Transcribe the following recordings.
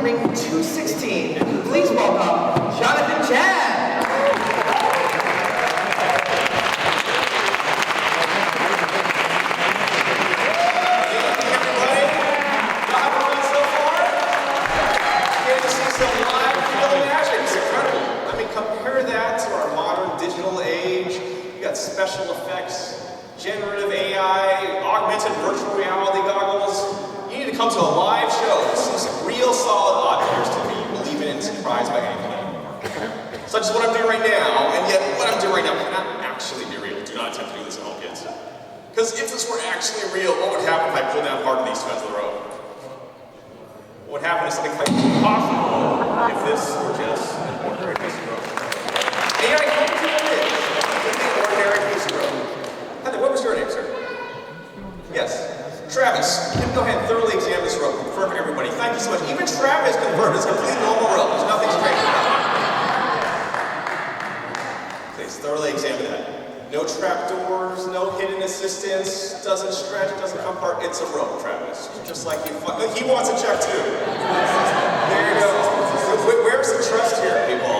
ring 216. Please welcome Chen. Special effects, generative AI, augmented virtual reality goggles. You need to come to a live show to see some real solid objects to be believe in and surprised by anything anymore. Such as what I'm doing right now, and yet what I'm doing right now cannot actually be real. Do not attempt to do this at home, kids. Because if this were actually real, what would happen if I pulled down part of these two ends of the rope? What would happen is something quite impossible if this were just an ordinary piece of rope. AI can't do it. Heather, what was your name, sir? Yes. Travis, can you go ahead and thoroughly examine this rope? Confirm everybody. Thank you so much. Even Travis confirmed it's a completely normal rope. There's nothing strange about it. Please thoroughly examine that. No trapdoors, no hidden assistance, doesn't stretch, doesn't come apart. It's a rope, Travis. Just like you. He wants a check too. There you go. Where's the trust here, people?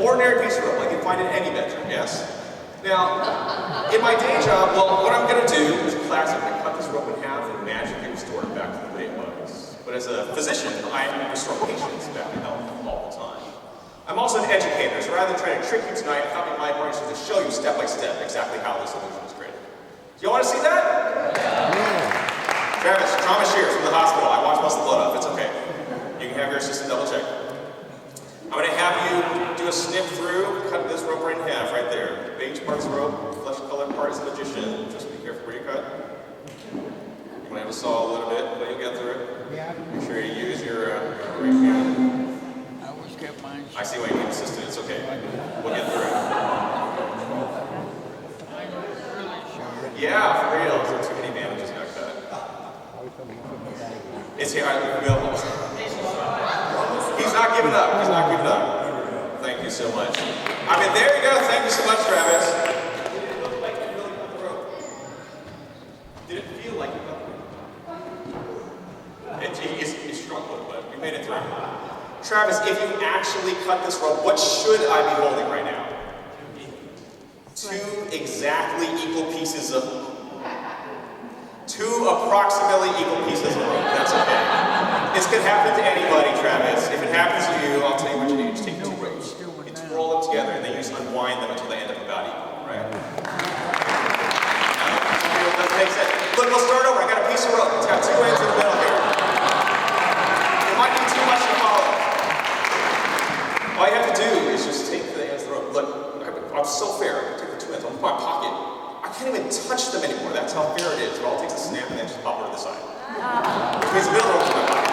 Ordinary piece of rope, like you find in any bedroom, yes? Now, in my day job, well, what I'm going to do is classic. I cut this rope in half and magically restore it back to the way it was. But as a physician, I restore patients back to health all the time. I'm also an educator, so rather than trying to trick you tonight, I thought it might be nice to show you step by step exactly how this illusion is created. Do you want to see that? Yeah. Travis, trauma shears from the hospital. I washed most of the blood off. It's okay. You can have your assistant double check. I'm going to have you do a snip through, cut this rope right in half, right there. The beige part's the rope, flesh-colored part is the magician. Just be careful where you cut. You're going to have to saw a little bit, but you'll get through it. Make sure you use your right hand. I always kept mine. I see why you need an assistant. It's okay. We'll get through it. Yeah, for real. There's too many bandages got cut. It's here. He's not giving up. He's not giving up. Thank you so much. I mean, there you go. Thank you so much, Travis. Did it look like you really cut the rope? Did it feel like you cut the rope? It struggled, but we made it through. Travis, if you actually cut this rope, what should I be holding right now? Two exactly equal pieces of... Two approximately equal pieces of rope. That's okay. This could happen to anybody, Travis. If it happens to you, I'll tell you what you do. You just take two ropes, you twirl them together, and then you just unwind them until they end up about equal, right? It doesn't make sense. Look, we'll start over. I got a piece of rope. It's got two ends in the middle here. It might be too much to follow. All you have to do is just take the ends of the rope. Look, I'm so fair. I take the two ends. I'll put my pocket. I can't even touch them anymore. That's how fair it is. It all takes a snap and then just pop over to the side. Which means the middle rope is my pocket.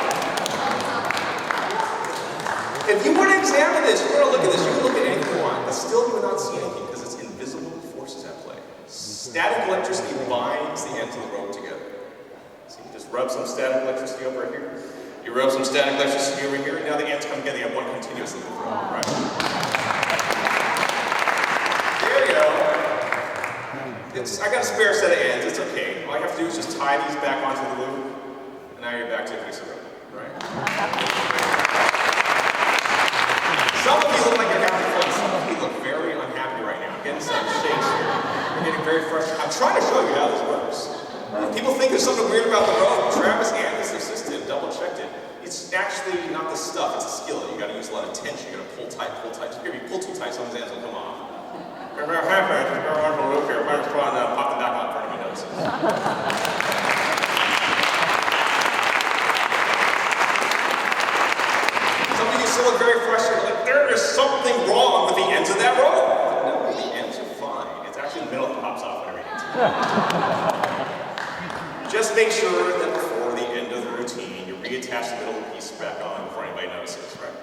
If you were to examine this, you were to look at this, you can look at anything you want, but still you would not see anything because it's invisible forces at play. Static electricity binds the ends of the rope together. So you just rub some static electricity over here. You rub some static electricity over here, and now the ends come together. You have one continuous loop of rope, right? There you go. I got a spare set of ends. It's okay. All you have to do is just tie these back onto the loop, and now you're back to a piece of rope, right? Some of you look like you're having fun. Some of you look very unhappy right now. I'm getting some shakes here. You're getting very frustrated. I'm trying to show you how this works. If people think there's something weird about the rope, Travis and his assistant double-checked it. It's actually not the stuff, it's a skill. You gotta use a lot of tension. You gotta pull tight, pull tight. If you pull too tight, some of his ends will come off. If you're happy, if you're on the loop here, might as well pop the back on for any notices. Some of you still look very frustrated, like there is something wrong with the ends of that rope. No, the ends are fine. It's actually the middle that pops off whenever you need to. Just make sure that before the end of the routine, you reattach the middle piece back on before anybody notices, right?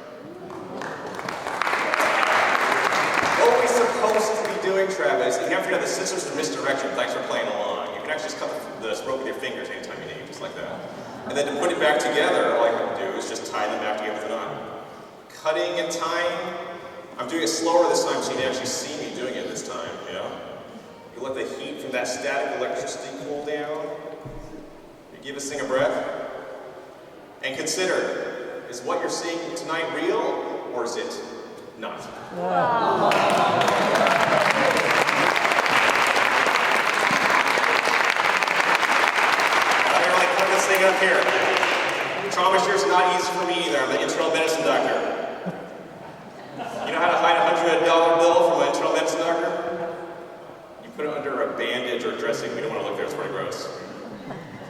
What we're supposed to be doing, Travis, you have to have the scissors for misdirection. Thanks for playing along. You can actually just cut the rope with your fingers anytime you need, just like that. And then to put it back together, all I have to do is just tie them back together with a knot. Cutting and tying. I'm doing it slower this time so you can actually see me doing it this time, you know? You let the heat from that static electricity cool down. You give this thing a breath. And consider, is what you're seeing tonight real, or is it not? Wow. This thing up here. Trauma shear's not easy for me either. I'm an internal medicine doctor. You know how to hide a $100 bill from an internal medicine doctor? You put it under a bandage or dressing. We don't want to look there, it's pretty gross.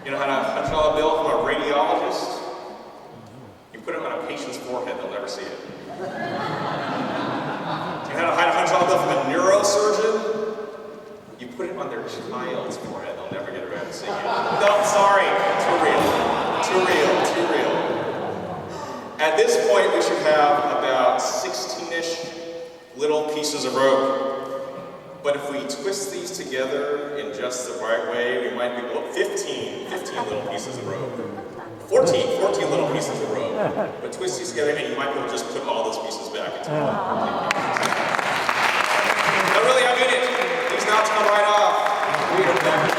You know how to hide a $100 bill from a radiologist? You put it on a patient's forehead, they'll never see it. Do you know how to hide a $100 bill from a neurosurgeon? You put it on their child's forehead, they'll never get around to seeing it. No, sorry, too real. Too real, too real. At this point, we should have about 16-ish little pieces of rope. But if we twist these together in just the right way, we might be, well, 15 little pieces of rope. 14 little pieces of rope. But twist these together and you might be able to just put all those pieces back into one. No, really, I mean it. These knots come right off. We are back.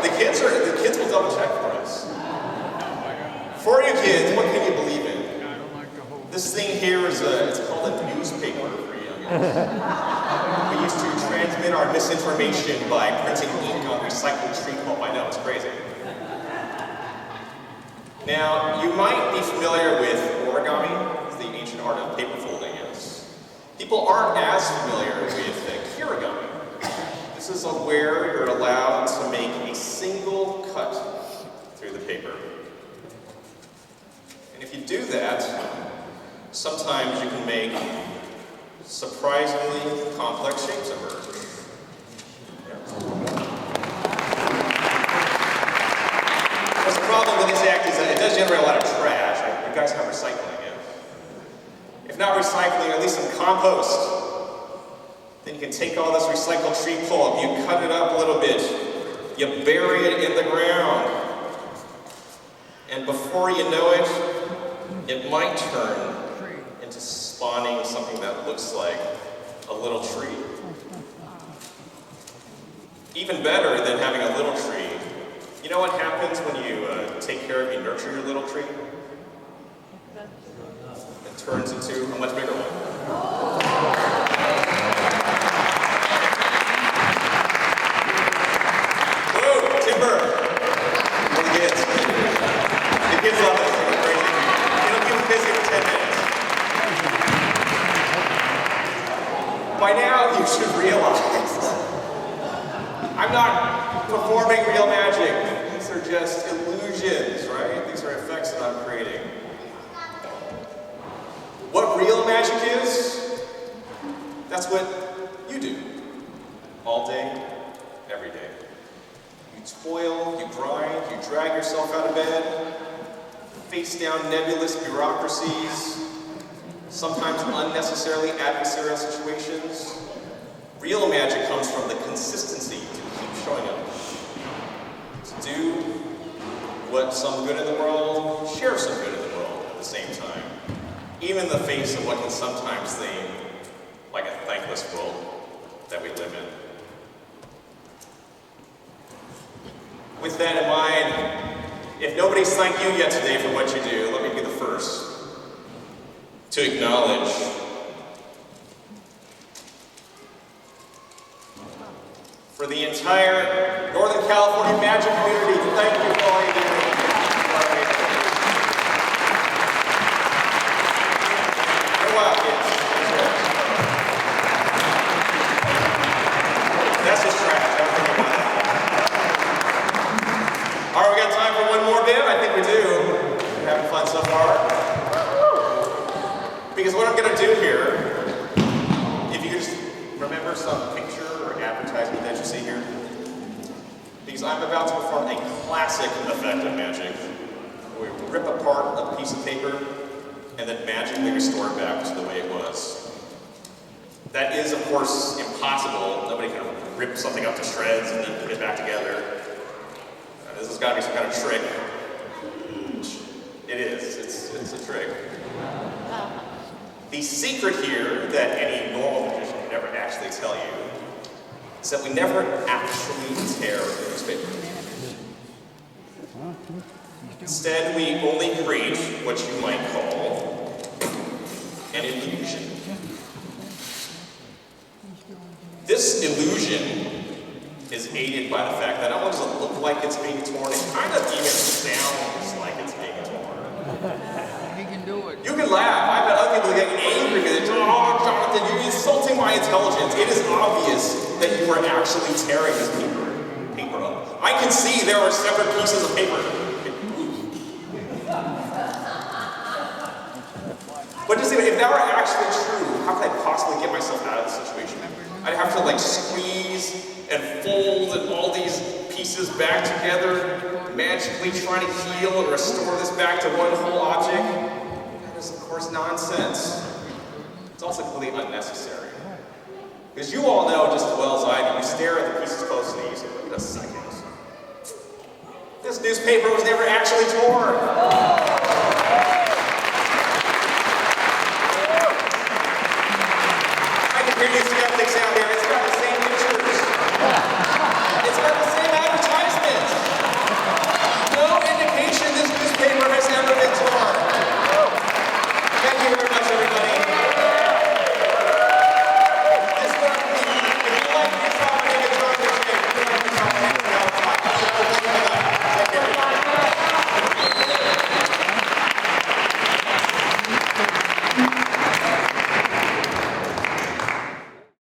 The kids will double check for us. For you kids, what can you believe in? This thing here is it's called a newspaper for youngins. We used to transmit our misinformation by printing ink on recycled tree pulp. I know, it's crazy. Now, you might be familiar with origami, the ancient art of paper folding is. People aren't as familiar with kirigami. This is where you're allowed to make a single cut through the paper. And if you do that, sometimes you can make surprisingly complex shapes emerge. What's the problem with this act is that it does generate a lot of trash. You guys have recycling it. If not recycling, at least some compost. Then you can take all this recycled tree pulp, you cut it up a little bit, you bury it in the ground, and before you know it, it might turn into spawning something that looks like a little tree. Even better than having a little tree, you know what happens when you take care of, you nurture your little tree? It turns into a much bigger one. The kids love it. It's crazy. It'll keep them busy for 10 minutes. By now, you should realize I'm not performing real magic. These are just illusions, right? These are effects that I'm creating. What real magic is, that's what you do. All day, every day. You toil, you grind, you drag yourself out of bed, face down nebulous bureaucracies, sometimes unnecessarily adversarial situations. Real magic comes from the consistency to keep showing up. To do what's some good in the world, share some good in the world at the same time. Even in the face of what can sometimes seem like a thankless world that we live in. With that in mind, if nobody's thanked you yet today for what you do, let me be the first to acknowledge for the entire Northern California magic community, thank you for all you do. Wow, kids. That's just trash. Don't think about it. All right, we got time for one more bit? I think we do. We're having fun so far. Because what I'm going to do here, if you just remember some picture or advertisement that you see here, because I'm about to perform a classic effect of magic. We rip apart a piece of paper and then magically restore it back to the way it was. That is, of course, impossible. Nobody can rip something up to shreds and then put it back together. This has got to be some kind of trick. It is. It's a trick. The secret here that any normal magician would never actually tell you is that we never actually tear the newspaper. Instead, we only create what you might call an illusion. This illusion is aided by the fact that not only does it look like it's being torn, it kind of even sounds like it's being torn. He can do it. You can laugh. I've had other people get angry because they're, oh, Jonathan, you're insulting my intelligence. It is obvious that you are actually tearing this paper up. I can see there are separate pieces of paper. But just think, if that were actually true, how could I possibly get myself out of this situation? I'd have to like squeeze and fold and all these pieces back together, magically trying to heal and restore this back to one whole object. That is, of course, nonsense. It's also completely unnecessary. Because you all know just as well as I do, you stare at the pieces close to you, so wait a second. This newspaper was never actually torn.